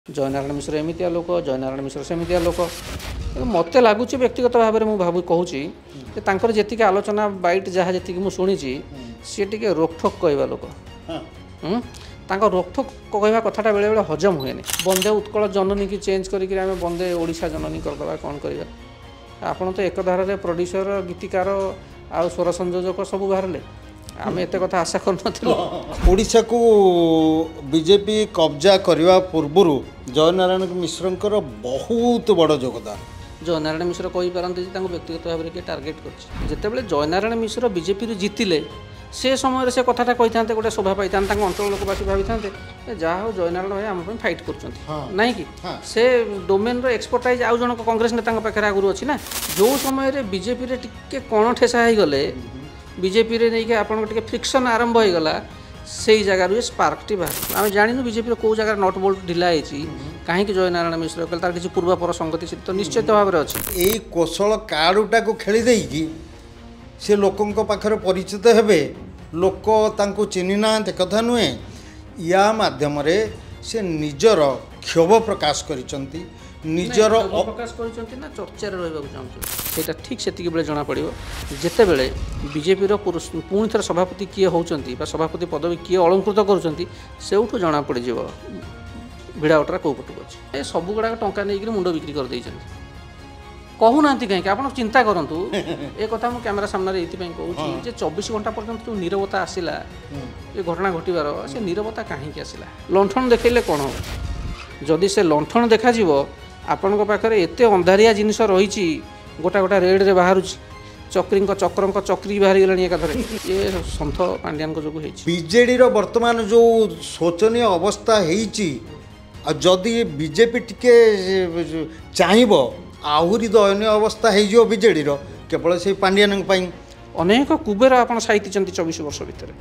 जयनारायण मिश्र एमतिया लोक जयनारायण मिश्र सेमतिया लोक मत लगुच व्यक्तिगत भाव में मुझे कहूँ जी आलोचना बैट जहाँ जी मुझे शुणी सी टे रोकठोक कहवा लोक रोकठोक कहवा कथाटा बेले बेले हजम हुए बंदे उत्कल जननी की चेंज करके आम बंदे ओडिशा जननी करदे कौन कर आपड़ तो एकधारे प्रोड्यूसर गीतिकार आ स्वर संयोजक सब बाहर आम एत कथा आशा ओडिशा को बीजेपी कब्जा करने पूर्व जयनारायण मिश्र बहुत बड़ योगदान जयनारायण मिश्र कहीपारती व्यक्तिगत भाव में किए टार्गेट करते जयनारायण मिश्र बीजेपी जितिले से समय से कथाटा कही था गोटे शोभा पाई था अंचल लोकवासी भाई था जहाँ हो जयनारायण भाई आम फाइट कर कि से डोमेन एक्सपर्टाइज आउ जन कांग्रेस नेता पाखे आगुरी अच्छी ना जो समय बीजेपी टे कण ठेसा हो गले बीजेपी रे नहीं कि आपन टे फ्रिक्शन आरंभ हो गला से जगार स्पार्क टी बाहर आम जानू बीजेपी कौ जगह नट बोल्ट ढिला होती कहीं जयनारायण मिश्र कल तार किसी पूर्वापर संगति तो निश्चित भाव में अच्छी यही कौशल कार्डटा को खेली देकी से लोकों पाखरे परिचित हेबे लोक तांको चिन्ह ना कथा नुहे या माध्यम से निजर क्षोभ प्रकाश करिसंती निजर प्रकाश करिसंती ना चर्चार रहबाक चाहूँ ठीक से जना पड़ो जिते बड़े बीजेपी पुणी थर सभापति किए होती सभापति पदवी किए अलंकृत करूँ जना पड़ भिड़ावटा कौ पटक अच्छे सब गुड़ाक टंका नहीं मुंड बिक्री कर कहूना कहीं आप चिंता करूँ ए कथा मुझे कैमेरा सामने ये कहूँ 24 घंटा पर्यंत जो नीरवता आसला ये घटना घटवार से नीरवता कहीं आसला लंठन देखले कौन हम जदि से लंठन देखा आपण पाखे एत अंधारिया जिनस रही गोटा गोटा रेड रे बाहर चक्री चक्री बाहरी गलानी एकाथरे ये सन्थ पांड्यान जो बीजेडी वर्तमान जो शोचनीय अवस्था होदी बीजेपी टिके चाहब आहरी दयनीय अवस्था हो बीजेडी केवल से पांड्यान अनेक कुबेर आप साइती 24 वर्ष भितर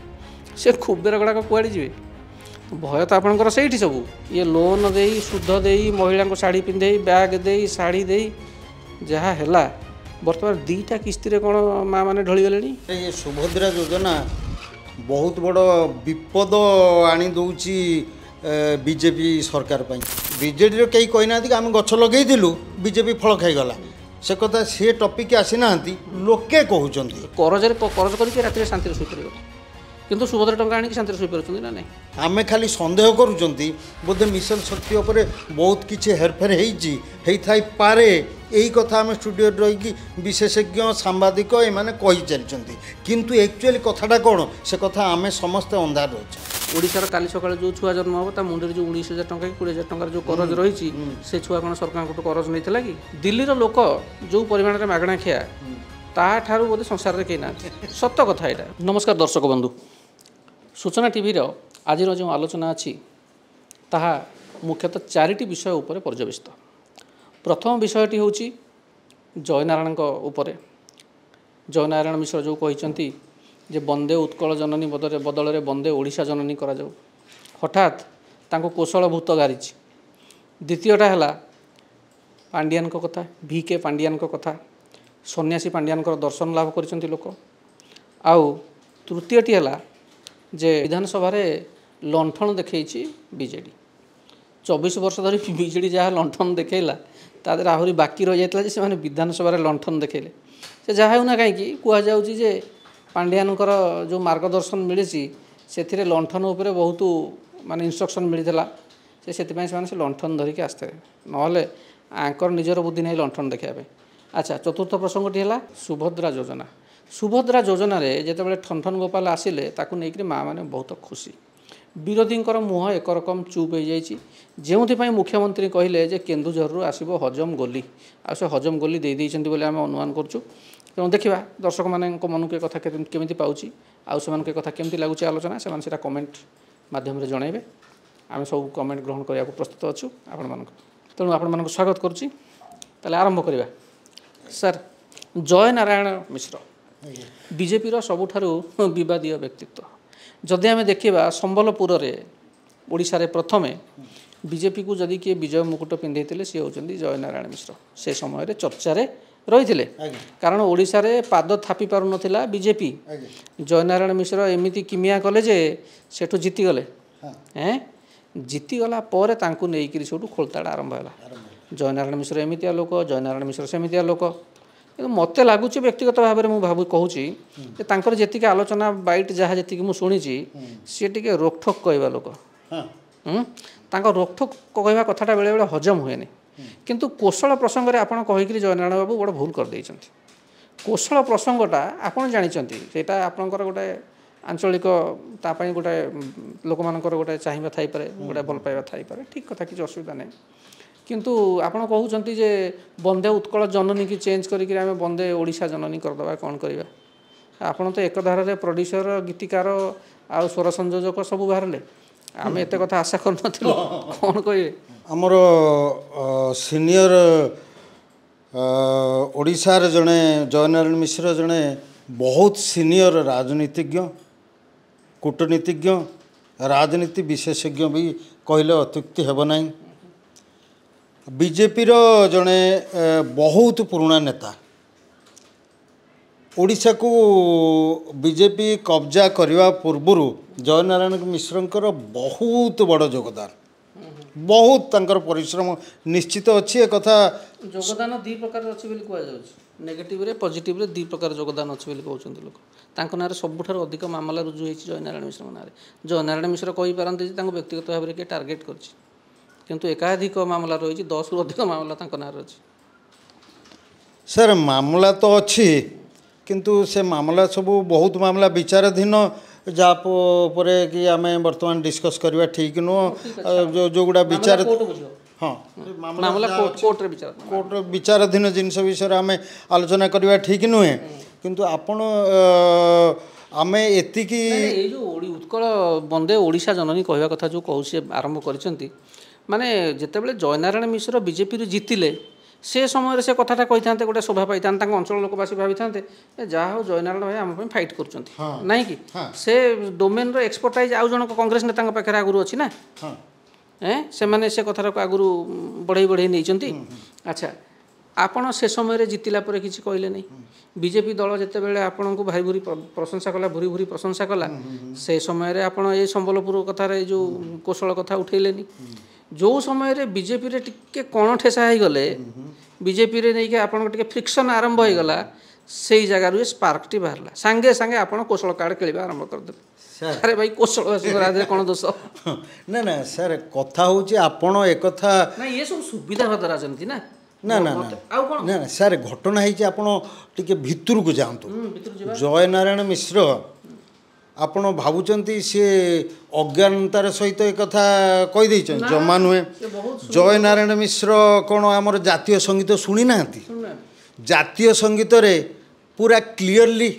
से कुबेर गुड़ाक कुआड़े जी भय तो आपंकर से सब ये लोन दे सुध दे महिला को शाढ़ी पिंधे बैग दे शाढ़ी दे जहाँ है बर्तमान 2टा किस्ती कौन माँ मैंने ढली गले ये सुभद्रा योजना बहुत बड़ विपद आनी दौची बीजेपी सरकार बीजेडी कई कहना कि आम गछ लगेलु बीजेपी फल खाईगला से कथा सी टपिक आसी ना लोके कहते करज करके रात शांति शुपर किंतु सुभद्रा टंका आनी शांति शुपर ना नहीं आमे खाली संदेह करुँच बोधे मिशन शक्ति उपर बहुत किसी हेरफेर होई पारे यही कथा आम स्टूडियो रही विशेषज्ञ सांबादिक एमाने कही चलती किंतु एक्चुअली कथाटा कौन से कथा आम समस्ते अंधार रही ओडिशार काली सकाଳେ जो छुआ जन्म हम ता मुंडे जो 19,000 टंका कि 20,000 टंका जो करज रही से छुआ कौन सरकार को करज नहीं कि दिल्लीर लोक जो परिमाण में मागणा खिया ताठारू बोधे संसार में कहीं ना सत कथा यहाँ। नमस्कार दर्शक बंधु सूचना टीवी आज जो आलोचना अच्छी ताहा मुख्यतः 4टी विषय उपर पर्यवेसित। प्रथम विषयटी हूँ जयनारायण उपरे जयनारायण मिश्र जो कहते जे बंदे उत्कल जननी बदल में बंदे ओडिशा जननी करा जाऊ हठात तांको कौशल भूत गारी। द्वितीयटा है पांड्यान कथा VK पांड्यान कथा सन्यासी पांड्यान दर्शन लाभ कर लोक आउ तृतीयटी है जे विधानसभा लंठन देखी बीजेडी 24 वर्ष धरी बीजेडी जहाँ लंठन देखला तादर आहरी बाकी रही जाता से विधानसभा लंठन देखले से जहाँ होना कहीं कहुचे पांड्यानकर जो मार्गदर्शन मिली से लंठन उपर बहुत माने इंस्ट्रक्शन मिलता से लंठन धरिकी आसते ना आंकर निजर बुद्धि नहीं लंठन देखापे। अच्छा चतुर्थ प्रसंगटी है सुभद्रा योजना। सुभद्रा योजन जिते ठन गोपाल आसिले ताकू नहीं माँ मैंने बहुत खुशी विरोधी मुह एक रकम चुप हो जाए जो मुख्यमंत्री कहले जे केन्दुझर आसब हजम गोली आ से हजम गोली दे देते आम अनुमान करूँ तेणु देखा दर्शक मान मन को कथा केमी पाँच आउ कथा केमती लगुच आलोचना से कमेंट माध्यम जनइबे आम सब कमेंट ग्रहण करने को प्रस्तुत अच्छु आपण तेणु आपण स्वागत करुच्ची आरंभ करवा। सर जयनारायण मिश्र बीजेपी सबुठारु विवादीय व्यक्तित्व जदि आम देखा संबलपुर ओडिशा रे प्रथमे बीजेपी को जदि किए विजय मुकुट पिंधे सी होती जयनारायण मिश्र से समय चर्चा रही कारण ओडिशा रे पाद थापी पार नाला बीजेपी जयनारायण मिश्र एमती किमिया कले जे सेठू जीतीगले ଜିତିଗଲା ପରେ ତାଙ୍କୁ ନେଇକରି ସେଇଠୁ ଖୋଳତାଡ଼ ଆରମ୍ଭ ହେଲା। ଜୟନାରାୟଣ ମିଶ୍ର ଏମିତିଆ ଲୋକ, ଜୟନାରାୟଣ ମିଶ୍ର ସେମିତିଆ ଲୋକ। କିନ୍ତୁ ମୋତେ ଲାଗୁଛି ବ୍ୟକ୍ତିଗତ ଭାବରେ ମୁଁ କହୁଛି ଯେ ତାଙ୍କର ଯେତିକି ଆଲୋଚନା ବାଇଟ୍ ଯାହା ଯେତିକି ମୁଁ ଶୁଣିଛି ସିଏ ଟିକେ ରୋକଠୋକ କହିବା ଲୋକ। ତାଙ୍କ ରୋକଠୋକ କହିବା କଥାଟା ବେଳେବେଳେ ହଜମ ହୁଏନି। କିନ୍ତୁ କୋଶଳ ପ୍ରସଙ୍ଗରେ ଆପଣ କହିକିରି ଜୟନାରାୟଣ ବାବୁ ବଡ଼ ଭୁଲ କରିଦେଇଛନ୍ତି। କୋଶଳ ପ୍ରସଙ୍ଗଟା ଆପଣ ଜାଣିଛନ୍ତି, ସେଇଟା ଆପଣଙ୍କର ଗୋଟେ ଆଞ୍ଚଳିକ ତା ପାଇଁ ଗୋଟେ ଲୋକମାନଙ୍କର ଗୋଟେ ଚାହିଁବା ଥାଇପାରେ, ଗୋଟେ ଭଲ ପାଇବା ଥାଇପାରେ, ଠିକ୍ କଥା, କିଛି ଅସୁବିଧା ନାହିଁ। କିନ୍ତୁ ଆପଣ କହୁଛନ୍ତି ଯେ ବନ୍ଦେ ଉତ୍କଳ ଜନନୀକି ଚେଞ୍ଜ କରିକି ଆମେ ବନ୍ଦେ ଓଡ଼ିଶା ଜନନୀ କରିଦେବା, କ'ଣ କରିବା? ଆପଣ ତ ଏକଧାରରେ ପ୍ରଡ୍ୟୁସର, ଗୀତିକାର ଆଉ ସ୍ୱର ସଂଯୋଜକ ସବୁ ବାହାରିଲେ। ଆମେ ଏତେ କଥା ଆଶା କରିନଥିଲୁ, କ'ଣ କହିବେ? ଆମର ସିନିୟର ଓଡ଼ିଶାର ଜଣେ ଜୟନାରାୟଣ ମିଶ୍ର ଜଣେ ବହୁତ ସିନିୟର ରାଜନୀତିଜ୍ଞ, କୂଟନୀତିଜ୍ଞ, ରାଜନୀତି ବିଶେଷଜ୍ଞ ବି କହିଲେ ଅତ୍ୟୁକ୍ତି ହେବ ନାହିଁ। ବିଜେପିର ଜଣେ ବହୁତ ପୁରୁଣା ନେତା। ଓଡ଼ିଶାକୁ ବିଜେପି କବ୍ଜା କରିବା ପୂର୍ବରୁ ଜୟନାରାୟଣ ମିଶ୍ରଙ୍କର ବହୁତ ବଡ଼ ଯୋଗଦାନ, ବହୁତ ତାଙ୍କର ପରିଶ୍ରମ ନିଶ୍ଚିତ ଅଛି। ଏ କଥା ଯୋଗଦାନ ଦୁଇ ପ୍ରକାର ଅଛି ବୋଲି କୁହାଯାଉଛି, ନେଗେଟିଭରେ ପଜିଟିଭରେ ଦୁଇ ପ୍ରକାର ଯୋଗଦାନ ଅଛି ବୋଲି କହୁଛନ୍ତି ଲୋକ। ତାଙ୍କ ନାଁରେ ସବୁଠାରୁ ଅଧିକ ମାମଲା ରୁଜୁ ହୋଇଛି ଜୟନାରାୟଣ ମିଶ୍ରଙ୍କ ନାଁରେ। ଜୟନାରାୟଣ ମିଶ୍ର କହିପାରନ୍ତି ଯେ ତାଙ୍କୁ ବ୍ୟକ୍ତିଗତ ଭାବରେ କିଏ ଟାର୍ଗେଟ୍ କରିଛି, କିନ୍ତୁ ଏକାଧିକ ମାମଲା ରହିଛି, 10ରୁ ଅଧିକ ମାମଲା ତାଙ୍କ ନାଁରେ ଅଛି। ସାର୍ ମାମଲା ତ ଅଛି, କିନ୍ତୁ ସେ ମାମଲା ସବୁ ବହୁତ ମାମଲା ବିଚାରାଧୀନ, ଯାହା ପରେ କି ଆମେ ବର୍ତ୍ତମାନ ଡିସ୍କସ୍ କରିବା ଠିକ୍ ନୁହଁ। ଯେଉଁଗୁଡ଼ା ବିଚାର, ହଁ, ମାମଲା କୋର୍ଟରେ ବିଚାରାଧୀନ ଜିନିଷ ବିଷୟରେ ଆମେ ଆଲୋଚନା କରିବା ଠିକ୍ ନୁହେଁ। କିନ୍ତୁ ଆପଣ ଆମେ ଏତିକି ଏଇ ଯେଉଁ ଉତ୍କଳ ବନ୍ଦେ ଓଡ଼ିଶା ଜନନୀ କହିବା କଥା ଯେଉଁ କହୁଛି ଆରମ୍ଭ କରିଛନ୍ତି, ମାନେ ଯେତେବେଳେ ଜୟନାରାୟଣ ମିଶ୍ର ବିଜେପିରୁ ଜିତିଲେ ସେ ସମୟରେ ସେ କଥାଟା କହିଥାନ୍ତେ, ଗୋଟେ ଶୋଭା ପାଇଥାନ୍ତେ, ତାଙ୍କ ଅଞ୍ଚଳ ଲୋକବାସୀ ଭାବିଥାନ୍ତେ ଯାହା ହଉ ଜୟନାରାୟଣ ଭାଇ ଆମ ପାଇଁ ଫାଇଟ୍ କରୁଛନ୍ତି, ନାଇଁ କି? ସେ ଡୋମେନ୍ର ଏକ୍ସପର୍ଟାଇଜ୍ ଆଉ ଜଣକ କଂଗ୍ରେସ ନେତାଙ୍କ ପାଖରେ ଆଗରୁ ଅଛି ନା, ସେମାନେ ସେ କଥାଟାକୁ ଆଗରୁ ବଢ଼େଇ ନେଇଛନ୍ତି। ଆଚ୍ଛା, ଆପଣ ସେ ସମୟରେ ଜିତିଲା ପରେ କିଛି କହିଲେ ନାହିଁ। ବିଜେପି ଦଳ ଯେତେବେଳେ ଆପଣଙ୍କୁ ଭାରି ଭୁରି ପ୍ରଶଂସା କଲା, ଭୁରି ପ୍ରଶଂସା କଲା, ସେ ସମୟରେ ଆପଣ ଏ ସମ୍ବଲପୁର କଥାରେ ଏ ଯେଉଁ କୋଶଳ କଥା ଉଠେଇଲେନି। ଯେଉଁ ସମୟରେ ବିଜେପିରେ ଟିକେ କଣ ଠେସା ହେଇଗଲେ, ବିଜେପିରେ ନେଇକି ଆପଣଙ୍କ ଟିକେ ଫ୍ରିକ୍ସନ୍ ଆରମ୍ଭ ହୋଇଗଲା, ସେଇ ଜାଗାରୁ ଏ ସ୍ପାର୍କଟି ବାହାରିଲା। ସାଙ୍ଗେ ସାଙ୍ଗେ ଆପଣ କୋଶଳ କାର୍ଡ଼ ଖେଳିବା ଆରମ୍ଭ କରିଦେଲେ। ଆରେ ଭାଇ କୋଶଳ ରାଜ୍ୟରେ କ'ଣ ଦୋଷ? ନା ନା ସାର୍, କଥା ହେଉଛି ଆପଣ ଏକଥା ନା, ଇଏ ସବୁ ସୁବିଧାବାଦ ରାଜନୀତି ନା। ନା ନା ନା ଆଉ କ'ଣ ନା ସାର୍, ଘଟଣା ହେଇଛି, ଆପଣ ଟିକେ ଭିତରକୁ ଯାଆନ୍ତୁ। ଜୟନାରାୟଣ ମିଶ୍ର ଆପଣ ଭାବୁଛନ୍ତି ସିଏ ଅଜ୍ଞାନତାର ସହିତ ଏକଥା କହିଦେଇଛନ୍ତି? ଜମା ନୁହେଁ। ଜୟନାରାୟଣ ମିଶ୍ର କ'ଣ ଆମର ଜାତୀୟ ସଙ୍ଗୀତ ଶୁଣି ନାହାନ୍ତି? ଜାତୀୟ ସଙ୍ଗୀତରେ ପୁରା କ୍ଲିଅରଲି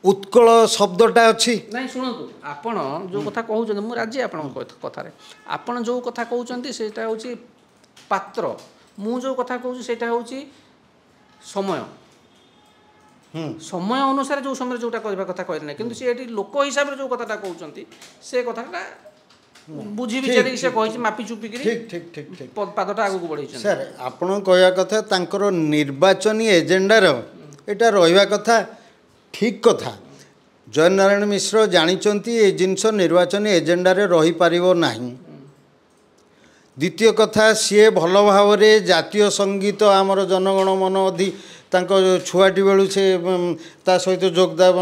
ଉତ୍କଳ ଶବ୍ଦଟା ଅଛି। ନାଇଁ ଶୁଣନ୍ତୁ, ଆପଣ ଯେଉଁ କଥା କହୁଛନ୍ତି ମୁଁ ରାଜି ଆପଣଙ୍କ କଥାରେ। ଆପଣ ଯେଉଁ କଥା କହୁଛନ୍ତି ସେଇଟା ହେଉଛି ପାତ୍ର, ମୁଁ ଯେଉଁ କଥା କହୁଛି ସେଇଟା ହେଉଛି ସମୟ। ସମୟ ଅନୁସାରେ ଯେଉଁ ସମୟରେ ଯେଉଁଟା କହିବା କଥା କହିଲେ ନାହିଁ, କିନ୍ତୁ ସେ ଏଠି ଲୋକ ହିସାବରେ ଯେଉଁ କଥାଟା କହୁଛନ୍ତି ସେ କଥାଟା ବୁଝି ବିଚାରିକି ସେ କହିଛି, ମାପି ଚୁପିକିରି ପାଦଟା ଆଗକୁ ବଢ଼େଇଛନ୍ତି। ସାର୍ ଆପଣ କହିବା କଥା ତାଙ୍କର ନିର୍ବାଚନୀ ଏଜେଣ୍ଡାର ଏଇଟା ରହିବା କଥା, ଠିକ୍ କଥା। ଜୟନାରାୟଣ ମିଶ୍ର ଜାଣିଛନ୍ତି ଏ ଜିନିଷ ନିର୍ବାଚନୀ ଏଜେଣ୍ଡାରେ ରହିପାରିବ ନାହିଁ। ଦ୍ୱିତୀୟ କଥା, ସିଏ ଭଲ ଭାବରେ ଜାତୀୟ ସଙ୍ଗୀତ ଆମର ଜନଗଣ ମନ ଅଧି ତାଙ୍କ ଛୁଆଟି ବେଳୁ ସେ ତା ସହିତ ଯୋଗଦାନ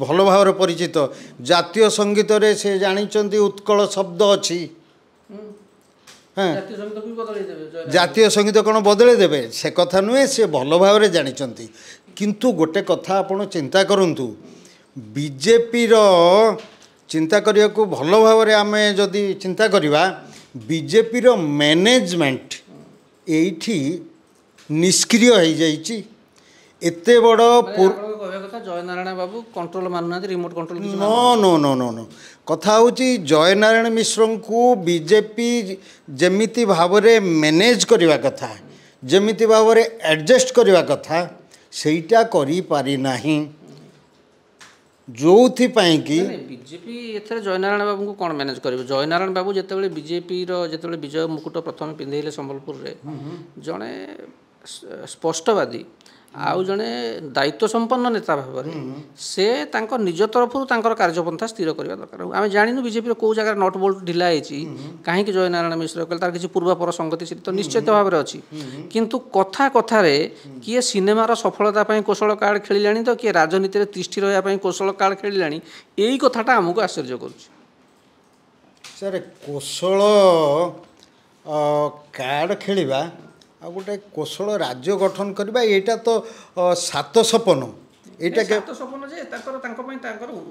ଭଲ ଭାବରେ ପରିଚିତ। ଜାତୀୟ ସଙ୍ଗୀତରେ ସେ ଜାଣିଛନ୍ତି ଉତ୍କଳ ଶବ୍ଦ ଅଛି। ଜାତୀୟ ସଙ୍ଗୀତ କ'ଣ ବଦଳେଇ ଦେବେ? ସେ କଥା ନୁହେଁ, ସେ ଭଲ ଭାବରେ ଜାଣିଛନ୍ତି। କିନ୍ତୁ ଗୋଟେ କଥା ଆପଣ ଚିନ୍ତା କରନ୍ତୁ, ବିଜେପିର ଚିନ୍ତା କରିବାକୁ ଭଲ ଭାବରେ ଆମେ ଯଦି ଚିନ୍ତା କରିବା, ବିଜେପିର ମ୍ୟାନେଜମେଣ୍ଟ ଏଇଠି ନିଷ୍କ୍ରିୟ ହେଇଯାଇଛି। ଏତେ ବଡ଼ ଜୟନାରାୟଣ ବାବୁ କଣ୍ଟ୍ରୋଲ ମାନୁନାହାନ୍ତି, ରିମୋଟ କଣ୍ଟ୍ରୋଲ। नो କଥା ହେଉଛି ଜୟନାରାୟଣ ମିଶ୍ରଙ୍କୁ ବିଜେପି ଯେମିତି ଭାବରେ ମ୍ୟାନେଜ କରିବା କଥା, ଯେମିତି ଭାବରେ ଆଡ଼ଜଷ୍ଟ କରିବା କଥା, ସେଇଟା କରିପାରିନାହିଁ। ଯେଉଁଥିପାଇଁ କି ବିଜେପି ଏଥିରେ ଜୟନାରାୟଣ ବାବୁଙ୍କୁ କ'ଣ ମ୍ୟାନେଜ କରିବ? ଜୟନାରାୟଣ ବାବୁ ଯେତେବେଳେ ବିଜେପିର ଯେତେବେଳେ ବିଜୟ ମୁକୁଟ ପ୍ରଥମେ ପିନ୍ଧେଇଲେ ସମ୍ବଲପୁରରେ, ଜଣେ ସ୍ପଷ୍ଟବାଦୀ आउ जड़े दायित्व संपन्न नेता भाव से निज तरफ कार्यपंथा स्थिर करने दरकार आम जानू बीजेपी कौ जगह नट बोल्ट ढिला होती कहीं जय नारायण मिश्र कहले तार किसी पूर्वापर संगति तो निश्चित भाव में अच्छी किंतु कथा कथार किए सिनेमार सफलता कौशल कार्ड खेलिलानी तो किए राजनीति में तिष्ठि रहा कौशल कार्ड खेलिलानी यही कथाटा आमको आश्चर्य करुच्ची सर कौशल कार्ड खेलिबा आ गोटे कौशल राज्य गठन करवा यहाँ तो सात सपन एटा के सपन जे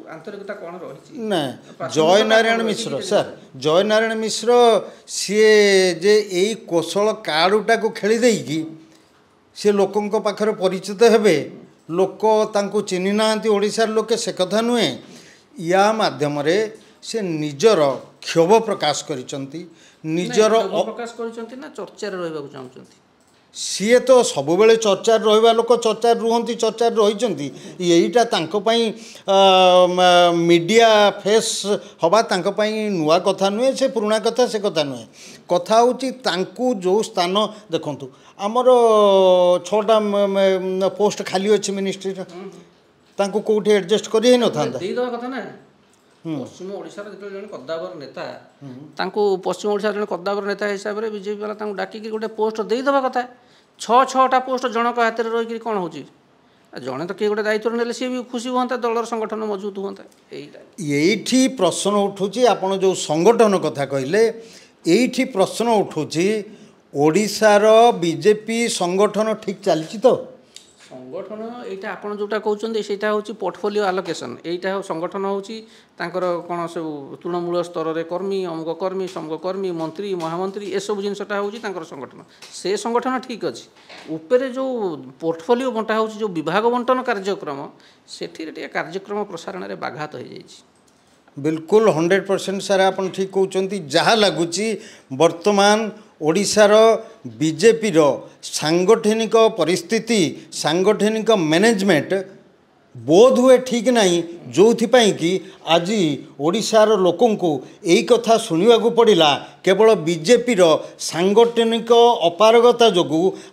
आंतरिकता कौन रही ना जय नारायण मिश्र सर जय नारायण मिश्र सी जे यही कौशल कार्डटा को खेली देकी सी लोकों पाखरे परिचित हेबे लोक तांको चिन्ह ना ओडिशार लोके से कथा नुहे या माध्यम से निजर क्षोभ प्रकाश करिसंती निजर प्रकाश करिसंती ना चर्चार रहबाक चाहउचंती सीए तो सब बेले चर्चार रहा लोक चर्चार रुहंती चर्चार रही यहीटा तांको पई मीडिया फेस हवा तांको पई नुआ कथा नुहे से पुराना कथा से कथा नुहे कथा होची तांकू जो स्थान देखंतु आमर 6टा पोस्ट खाली अच्छी मिनिस्ट्री तांकू कोठी एडजस्ट करी न थांदा देई दवा कथा ना पश्चिम ओडिशा जो जन कद्दावर नेता पश्चिम ओडिशा जन कद्दावर नेता हिसाब से बीजेपी वाला डाकिक गोटे पोस्ट देदेवा कथा 6टा पोस्ट जनक हाथ में रही कौन हो जड़े तो किए गोटे दायित्व ने सी भी खुशी हाँ दलर संगठन मजबूत हाँ यही प्रश्न उठूँ आप जो संगठन कथा कहले यही प्रश्न उठूँ ओडिशार बीजेपी संगठन ठीक चलती तो संगठन यहाँ आप जोटा कहते हैं हूँ पोर्टफोलियो आलोकेशन यहाँ संगठन हूँ कौन सब तृणमूल स्तर में कर्मी अमुक कर्मी समूह कर्मी मंत्री महामंत्री ये सब जिनटा हूँ संगठन से संगठन ठीक अच्छे उपरे जो पोर्टफोलियो बंटा हो जो विभाग बंटन कार्यक्रम से कार्यक्रम प्रसारण में बाघात हो जाए बिल्कुल 100% सर आप ठीक कहते जहाँ लगुच वर्तमान ओडिशार बीजेपी सांगठनिक परिस्थिति सांगठनिक मैनेजमेंट बोध हुए ठीक नहीं जो कि आज ओडिशार लोकों को यही कथा शुणा पड़ा केवल बीजेपी सांगठनिक अपारगता जो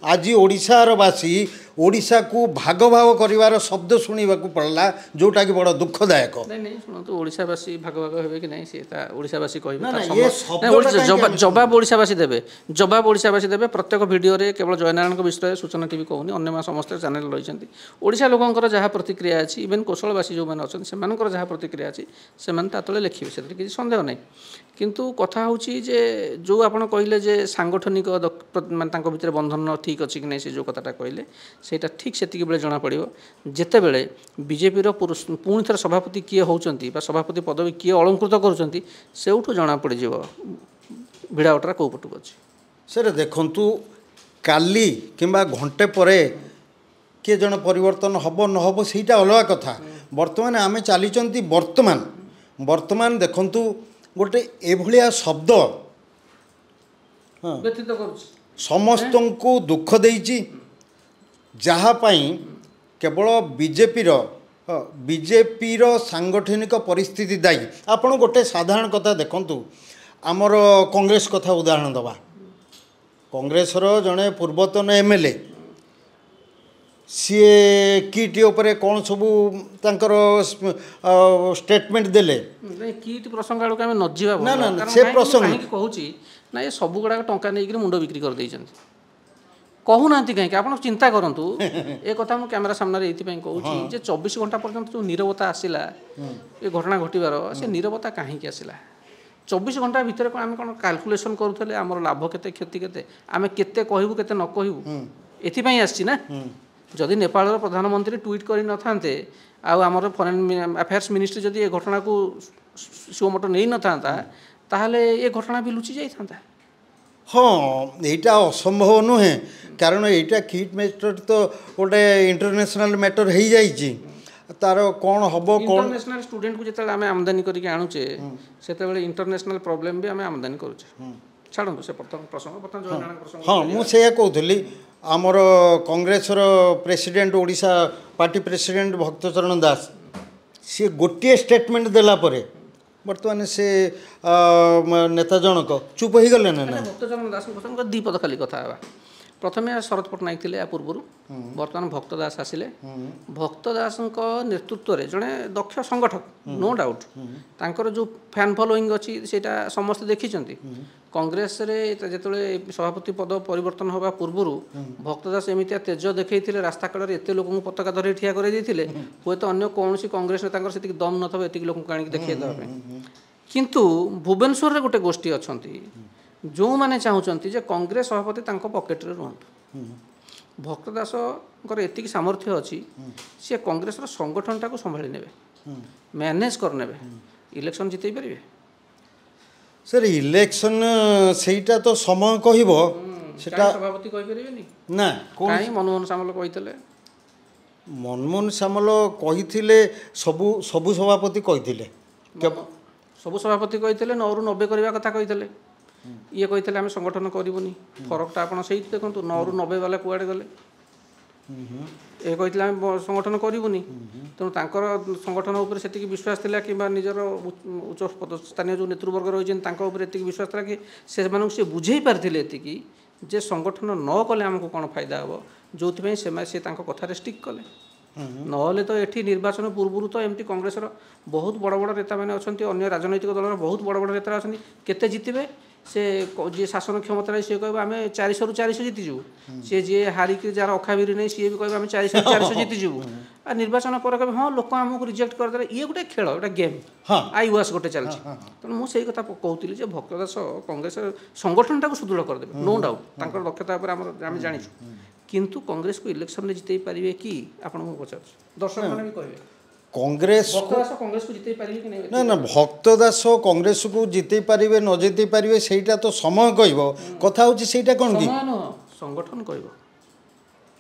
आज ओडिशारवासी ओडिशा को भाग भाग कर शब्द शुणा पड़ा जोटा कि बड़ा दुखदायक नहीं शुणु ओडिशावासी भाग भाग हे कि नहीं ओडिशावासी कह जवाब ओडिशावासी देवे जवाब ओडिशावासी देवे प्रत्येक भिडियो केवल जयनारायण विषय सूचना टीवी कहूनी अन्य समस्त चैनल रही ओडिशा लोकंर जहाँ प्रतिक्रिया अच्छी इवेन कौशलवासी जो मैंने अच्छा से जहाँ प्रतिक्रिया अच्छी से तले लिखे से किसी सन्देह नहीं किंतु कथा हूँ जो आप कहले जे सांगठनिक मानते भितर बंधन ठीक अच्छी कि नहीं से जो कथाटा कहले सेटा ठीक से बेले जना पड़ो जिते बड़े बीजेपी पुणी थर सभापति किए होती सभापति पदवी किए अलंकृत करुँच से जना पड़ भिड़ावटा कौ पटक अच्छे सर देखु काली किंबा घंटे पर किए जन परिवर्तन हम न हम सहीटा अलग कथा बर्तमान आम चली वर्तमान वर्तमान देखु गोटे एभलिया शब्द समस्त को दुख देइछि जहाँपाई केवल बीजेपीर सांगठनिक परिस्थिति दायी आपण गोटे साधारण कथा देखंतु आमर कांग्रेस कथा उदाहरण दबा कांग्रेसर जड़े पूर्वतन एमएलए सी किट उपरे कौन सब स्टेटमेंट देले किट प्रसंग आड़ आम नजा ना ना से प्रसंग कहूँ ना ये सब गुड़ाक टंका नहीं मुंड बिक्री कर कहूना कहीं आप चिंता करूँ ए कथा मुझे कैमेरा सामने ये कहूँ 24 घंटा पर्यंत जो नीरवता आसला ये घटना घटवार से नीरवता कहीं आसला 24 घंटा भितर आम कौन कैलकुलेसन करूँ आम लाभ केते क्षति केते आम केते कहबू केते न कहबू एथि आसी ना जदि नेपाल प्रधानमंत्री ट्वीट कर न था आमर फरेन अफेयर्स मिनिस्ट्री जदि ये घटना को सुमोटो नहीं न था ताहले ये घटना भी लुचि जाता हाँ यहीटा असंभव नुहे कारण यहीटा किट मैटर तो गोटे इंटरनेशनल मैटर हो जाइए तार कौन हम कौन इंटरनेशनल स्टूडेंट को जिते आम आमदानी करके आणुचे से इंटरनेशनल प्रॉब्लम भी आम आमदानी करुचे छाड़ू से प्रथम प्रसंग हाँ मुझे कहूली आमर कांग्रेसर president Odisha party president Bhakta Charan दास सी गोटे स्टेटमेंट देला परे बर्तमान से नेता जनक चुप हो गले ना भक्तचरण दास दी पद खाली कथा प्रथमे शरद पट्टनायक थे या पूर्व बर्तमान भक्त दास आसिले भक्त दास नेतृत्व में जड़े दक्ष संगठक नो डाउट तांकर जो फैन फॉलोइंग अच्छी सेटा समस्त देखी कांग्रेस रे जिते सभापति पद परिवर्तन होगा पूर्व भक्त दास एमती तेज देखते रास्ता कड़े एत लोक पताका धरी ठिया कर हे तो अन्य कौन कांग्रेस नेता से दम न एत लोक देखा किंतु भुवनेश्वर रे गोटे गोष्ठी अच्छा जो मैंने चाहते जे कांग्रेस सभापति पकेट रे रुहतु भक्त दास एति सामर्थ्य अच्छी सी कांग्रेस संगठन टाक संभाली ने मैनेज करने इलेक्शन जितई पारे सर इलेक्शन सेटा तो समय कहब सेटा सभापति कहि परिबेनी ना काई मनमोहन सामल कहितले मनमोहन सामल कहिथिले सबु सभापति कहिथिले सबु सभापति कहितले 9 ରୁ 90 करबा कथा कहितले ये कहितले आमे संगठन करिवनी फरकटा आपण सही देखंतु 9 ରୁ 90 वाला कुआडे गले ए कहितले आमे संगठन करिवनी तेणु तांकर संगठन ऊपर सेतिकी विश्वास थिला किबा निजर उच्च स्थानीय जो नेतृवर्ग रहिजेन तांका ऊपर एतिकी विश्वास थिला कि से मानक से बुझेई पारथिले एतिकी जे संगठन न कले हमको कोन फायदा हबो जोथि से तांको कथारे स्टिक कले नहले तो एठी निर्वाचन पूर्व तो एमती कांग्रेस बहुत बड़ बड़ नेता मैंने अच्छा अन्य राजनैतिक दल बहुत बड़ बड़ नेता अच्छा केते जितबे से जी शासन क्षमता सी कह आम 400 ରୁ 400 जीतीजु सी जी हारिक जार अखाबिरी नहीं सी भी कह आम 400 ରୁ 400 जीतीजु आ निर्वाचन पर कह हाँ लोक आमको रिजेक्ट करदे ये गोटे खेल गोटे गेम आई वास गोटे चलती तेणु मुझे कथा कहती भक्त दास कांग्रेस संगठन टाक सुदृढ़ करदे नो डाउट तांकर दक्षता आम जाचु किंतु कांग्रेस को इलेक्शन में जितई पारे कि आपन पचार दर्शक मैंने भी कहे कांग्रेस को जितई पारे कि नहीं ना ना भक्त दास कांग्रेस को जितई पारे न जितई पारे सेटा तो समय कहब कथा होची सेटा कोन की संगठन कहब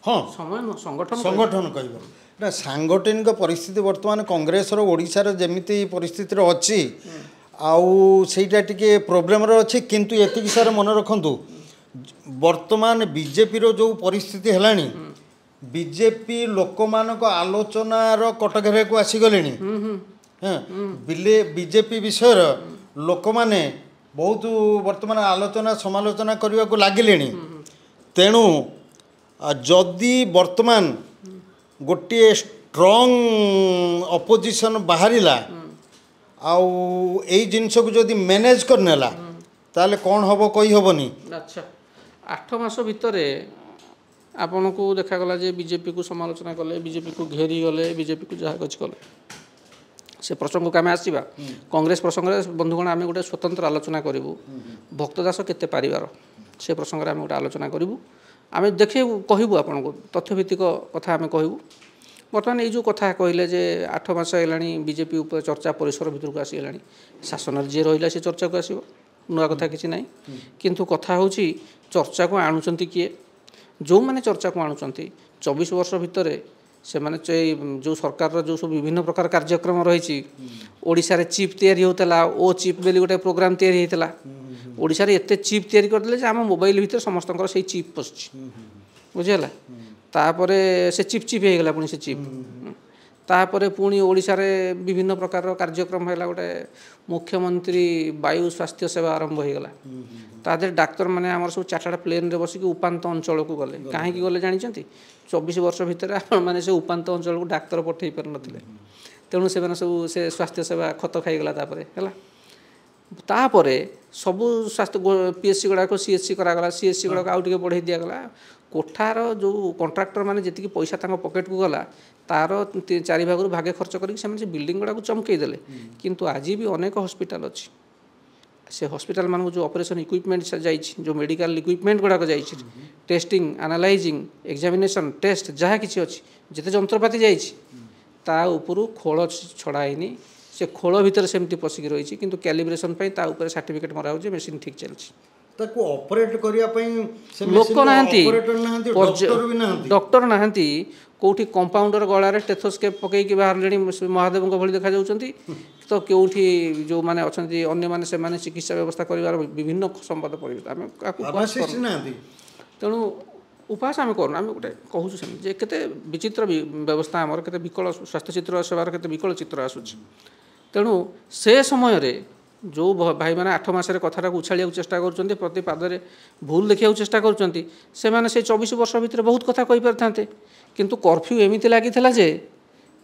हाँ समय न संगठन कहब ना सांगठनिक परिस्थिति वर्तमान कांग्रेस रो ओडिसा रो जेमिति परिस्थिति रो अछि आउ सेटा टिके प्रोब्लेम रो अछि किंतु एतिक सार मन रखंतु वर्तमान बीजेपी रो जो परिस्थिति हेलानी बीजेपी लोक मान आलोचनार कटघरे को आसीगले बीजेपी विषय लोक माने बहुत वर्तमान आलोचना समालोचना करने को लगिले तेणु जदि वर्तमान गोटे स्ट्रॉन्ग अपोजिशन बाहरिला आउ एई जिनस को जदि मैनेज करनेला ताले कौन हबो कही हबनी अच्छा 8 मास भितरे आपन को देखागला जे बीजेपी को समालोचना कले बीजेपी को घेरी गले बीजेपी को जहाँ कुछ कले से प्रसंग को आम आसवा कांग्रेस प्रसंग बंधुगण आम गोटे स्वतंत्र आलोचना करूँ भक्त दास केते पारिबार से प्रसंग आम गोटे आलोचना करूँ आम देखे कहबू आपन को तथ्यभित्तिक कथा आम कहबू बर्तमान ये जो कथा कहले जे 8 मास है बीजेपी उपर चर्चा परिसर भितर को आसीगला शासन जी रहा से चर्चा को आसो नुआ कथा किसी ना किंतु कथा हूँ चर्चा को आणुचंती किए जो मैंने चर्चा को आणुचंती 24 वर्ष भितर से माने जो सरकार जो सब विभिन्न प्रकार कार्यक्रम रही ओडिशा रे चिप तैयारी होतला ओ चिप बेली गोटे प्रोग्राम तैयारी होतला ओडिशा रे एते चिप तैयारी करदेले जे आम मोबाइल भितर समस्तंकर से चिप पसछि बुझिला तापरे से चिप चिप हे गेला पुनी से चिप तापरे पुणी ओडिशा रे विभिन्न प्रकार कार्यक्रम हैला गोटे मुख्यमंत्री वायु स्वास्थ्य सेवा आरंभ हो गला तादे डाक्तर माने हमर सब चार्टर्ड प्लेन रे बसिक उपांत अंचल को गले काहे की गले जानिचंती 24 वर्ष भितर आपण माने से उपांत अंचल को डाक्तर पठेई पर नथिले तेणु से माने सब से स्वास्थ्य सेवा खत खाई गला तापरे हैला तापरे सब स्वास्थ्य पीएससी गुड़ा को सीएससी करागला सीएससी गुड़ा आउ टिके बढ़ाई दिया गला कोठार जो कॉन्ट्रैक्टर माने जति पैसा तांको पॉकेट को गला तार 4 भागरू भागे खर्च करके से बिल्डिंग गुड़ा को चमकई देले किंतु आज भी अनेक हॉस्पिटल अच्छी से हॉस्पिटल मान जो ऑपरेशन इक्विपमेंट जाइए जो मेडिकल इक्विपमेंट गुड़ाक जाइए टेस्टिंग एनालाइजिंग एग्जामिनेशन टेस्ट जहाँ किसी अच्छी जिते जंत्रपाति जाता उपरू खोल छड़ाईनी से खोल भितर सेमती पशिकी रही किंतु कैलिब्रेशन ता ऊपर सर्टिफिकेट मरा हो मेसीन ठीक चलती ताको ऑपरेट करिया लोक डॉक्टर नाहांती कोठी कंपाउंडर गलारे टेथोस्केप पकईकि बाहर महादेव भली देखा जाउछंती तो केउठी जो माने अछंती अन्य माने से माने चिकित्सा व्यवस्था करिवार विभिन्न संवाद पड़े आम तेणु उपास आम करूँ आम गोटे कहूँ जे केते विचित्र व्यवस्था आमर केते विकल स्वास्थ्य चित्र सेवार केते विकल चित्र आसुछि तेणु से समय रे ଯେଉଁ ଭାଇମାନେ 8 ମାସରେ କଥାଟାକୁ ଉଛାଳିବାକୁ ଚେଷ୍ଟା କରୁଛନ୍ତି, ପ୍ରତି ପାଦରେ ଭୁଲ ଦେଖିବାକୁ ଚେଷ୍ଟା କରୁଛନ୍ତି, ସେମାନେ ସେଇ 24 ବର୍ଷ ଭିତରେ ବହୁତ କଥା କହିପାରିଥାନ୍ତେ। କିନ୍ତୁ କର୍ଫ୍ୟୁ ଏମିତି ଲାଗିଥିଲା ଯେ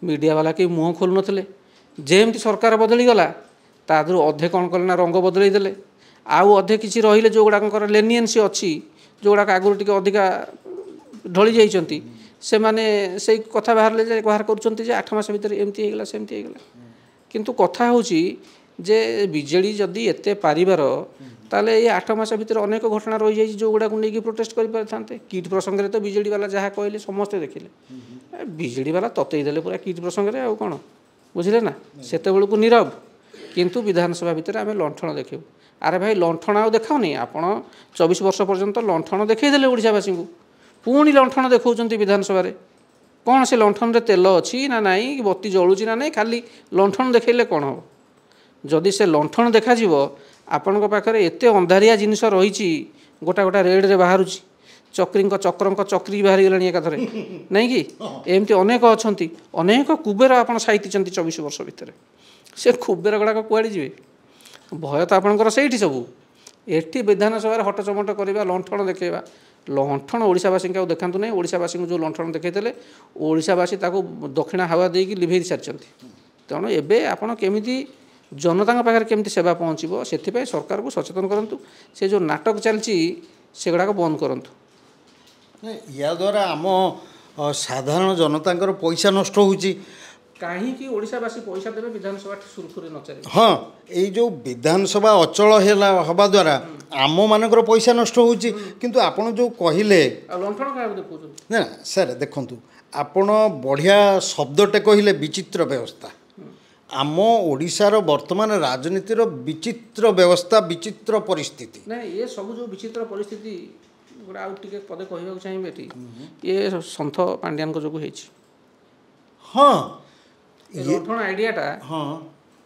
ମିଡ଼ିଆବାଲା କେହି ମୁହଁ ଖୋଲୁନଥିଲେ। ଯେମିତି ସରକାର ବଦଳିଗଲା ତା ଦେହରୁ ଅଧେ କ'ଣ କଲେ ନା ରଙ୍ଗ ବଦଳେଇ ଦେଲେ, ଆଉ ଅଧେ କିଛି ରହିଲେ ଯେଉଁଗୁଡ଼ାକଙ୍କର ଲେନିଏନ୍ସି ଅଛି, ଯେଉଁଗୁଡ଼ାକ ଆଗରୁ ଟିକେ ଅଧିକା ଢଳି ଯାଇଛନ୍ତି, ସେମାନେ ସେଇ କଥା ବାହାର କରୁଛନ୍ତି ଯେ 8 ମାସ ଭିତରେ ଏମିତି ହେଇଗଲା ସେମିତି ହେଇଗଲା। କିନ୍ତୁ କଥା ହେଉଛି ଯେ ବିଜେଡ଼ି ଯଦି ଏତେ ପାରିବାର ତାହେଲେ ଏଇ 8 ମାସ ଭିତରେ ଅନେକ ଘଟଣା ରହିଯାଇଛି ଯେଉଁଗୁଡ଼ାକୁ ନେଇକି ପ୍ରୋଟେଷ୍ଟ କରିପାରିଥାନ୍ତେ। କିଟ୍ ପ୍ରସଙ୍ଗରେ ତ ବିଜେଡ଼ି ବାଲା ଯାହା କହିଲେ ସମସ୍ତେ ଦେଖିଲେ, ବିଜେଡ଼ି ବାଲା ତତେଇ ଦେଲେ ପୁରା କିଟ୍ ପ୍ରସଙ୍ଗରେ, ଆଉ କ'ଣ ବୁଝିଲେ ନା। ସେତେବେଳକୁ ନୀରବ, କିନ୍ତୁ ବିଧାନସଭା ଭିତରେ ଆମେ ଲଣ୍ଠଣ ଦେଖିବୁ। ଆରେ ଭାଇ ଲଣ୍ଠଣ ଆଉ ଦେଖାଉନି, ଆପଣ 24 ବର୍ଷ ପର୍ଯ୍ୟନ୍ତ ଲଣ୍ଠଣ ଦେଖାଇଦେଲେ ଓଡ଼ିଶାବାସୀଙ୍କୁ, ପୁଣି ଲଣ୍ଠଣ ଦେଖାଉଛନ୍ତି ବିଧାନସଭାରେ। କ'ଣ ସେ ଲଣ୍ଠନରେ ତେଲ ଅଛି ନା ନାହିଁ, ବତି ଜଳୁଛି ନା ନାହିଁ, ଖାଲି ଲଣ୍ଠଣ ଦେଖାଇଲେ କ'ଣ ହେବ? ଯଦି ସେ ଲଣ୍ଠଣ ଦେଖାଯିବ, ଆପଣଙ୍କ ପାଖରେ ଏତେ ଅନ୍ଧାରିଆ ଜିନିଷ ରହିଛି, ଗୋଟା ଗୋଟା ରେଡ଼୍ରେ ବାହାରୁଛି, ଚକ୍ରଙ୍କ ଚକ୍ରୀ ବାହାରିଗଲାଣି ଏକାଥରେ, ନାଇଁ କି? ଏମିତି ଅନେକ ଅଛନ୍ତି, ଅନେକ କୁବେର ଆପଣ ସାଇତିଛନ୍ତି 24 ବର୍ଷ ଭିତରେ। ସେ କୁବେର ଗୁଡ଼ାକ କୁଆଡ଼େ ଯିବେ? ଭୟ ତ ଆପଣଙ୍କର ସେଇଠି ସବୁ। ଏଠି ବିଧାନସଭାରେ ହଟଚମଟ କରିବା, ଲଣ୍ଠଣ ଦେଖାଇବା। ଲଣ୍ଠଣ ଓଡ଼ିଶାବାସୀଙ୍କୁ ଆଉ ଦେଖାନ୍ତୁ ନାହିଁ। ଓଡ଼ିଶାବାସୀଙ୍କୁ ଯେଉଁ ଲଣ୍ଠଣ ଦେଖାଇଥିଲେ, ଓଡ଼ିଶାବାସୀ ତାକୁ ଦକ୍ଷିଣା ହାୱା ଦେଇକି ଲିଭେଇ ସାରିଛନ୍ତି। ତେଣୁ ଏବେ ଆପଣ କେମିତି ଜନତାଙ୍କ ପାଖରେ କେମିତି ସେବା ପହଞ୍ଚିବ, ସେଥିପାଇଁ ସରକାରକୁ ସଚେତନ କରନ୍ତୁ। ସେ ଯେଉଁ ନାଟକ ଚାଲିଛି ସେଗୁଡ଼ାକ ବନ୍ଦ କରନ୍ତୁ। ୟା ଦ୍ୱାରା ଆମ ସାଧାରଣ ଜନତାଙ୍କର ପଇସା ନଷ୍ଟ ହେଉଛି। କାହିଁକି ଓଡ଼ିଶାବାସୀ ପଇସା ଦେବେ ବିଧାନସଭା ସୁରୁଖୁରୁରେ ନ ଚାଲିବ? ହଁ, ଏଇ ଯେଉଁ ବିଧାନସଭା ଅଚଳ ହେବା ଦ୍ୱାରା ଆମମାନଙ୍କର ପଇସା ନଷ୍ଟ ହେଉଛି। କିନ୍ତୁ ଆପଣ ଯେଉଁ କହିଲେ, ଆଉ ଲଣ୍ଠଣ କାହାକୁ ଦେଖାଉଛନ୍ତି? ନା ସାର୍ ଦେଖନ୍ତୁ, ଆପଣ ବଢ଼ିଆ ଶବ୍ଦଟେ କହିଲେ, ବିଚିତ୍ର ବ୍ୟବସ୍ଥା। ଆମ ଓଡ଼ିଶାର ବର୍ତ୍ତମାନ ରାଜନୀତିର ବିଚିତ୍ର ବ୍ୟବସ୍ଥା, ବିଚିତ୍ର ପରିସ୍ଥିତି। ନାଇଁ, ଏ ସବୁ ଯେଉଁ ବିଚିତ୍ର ପରିସ୍ଥିତି ଗୋଟେ ଆଉ ଟିକେ ପଦେ କହିବାକୁ ଚାହିଁବେ ଏଠି, ଇଏ ସନ୍ଥ ପାଣ୍ଡିଆନଙ୍କ ଯୋଗୁଁ ହେଇଛି। ହଁ, ଲଣ୍ଠଣ ଆଇଡ଼ିଆଟା ହଁ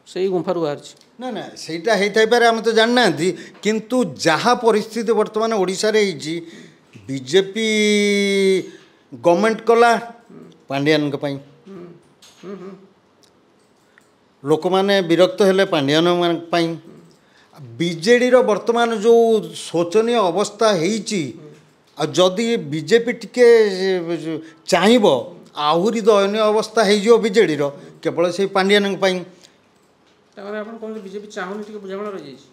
ସେଇ ଗୁମ୍ଫାରୁ ବାହାରିଛି। ନା ନା, ସେଇଟା ହେଇଥାଇପାରେ, ଆମେ ତ ଜାଣିନାହାନ୍ତି। କିନ୍ତୁ ଯାହା ପରିସ୍ଥିତି ବର୍ତ୍ତମାନ ଓଡ଼ିଶାରେ ହେଇଛି, ବିଜେପି ଗଭର୍ଣ୍ଣମେଣ୍ଟ କଲା ପାଣ୍ଡିଆନଙ୍କ ପାଇଁ। ଲୋକମାନେ ବିରକ୍ତ ହେଲେ ପାଣ୍ଡିଆନମାନଙ୍କ ପାଇଁ। ବିଜେଡ଼ିର ବର୍ତ୍ତମାନ ଯେଉଁ ଶୋଚନୀୟ ଅବସ୍ଥା ହେଇଛି, ଆଉ ଯଦି ବିଜେପି ଟିକେ ଚାହିଁବ ଆହୁରି ଦୟନୀୟ ଅବସ୍ଥା ହେଇଯିବ ବିଜେଡ଼ିର, କେବଳ ସେଇ ପାଣ୍ଡିଆନଙ୍କ ପାଇଁ। ତାମାନେ ଆପଣ କହୁଛନ୍ତି ବିଜେପି ଚାହୁଁନି, ଟିକେ ବୁଝାମଣା ରହିଯାଇଛି।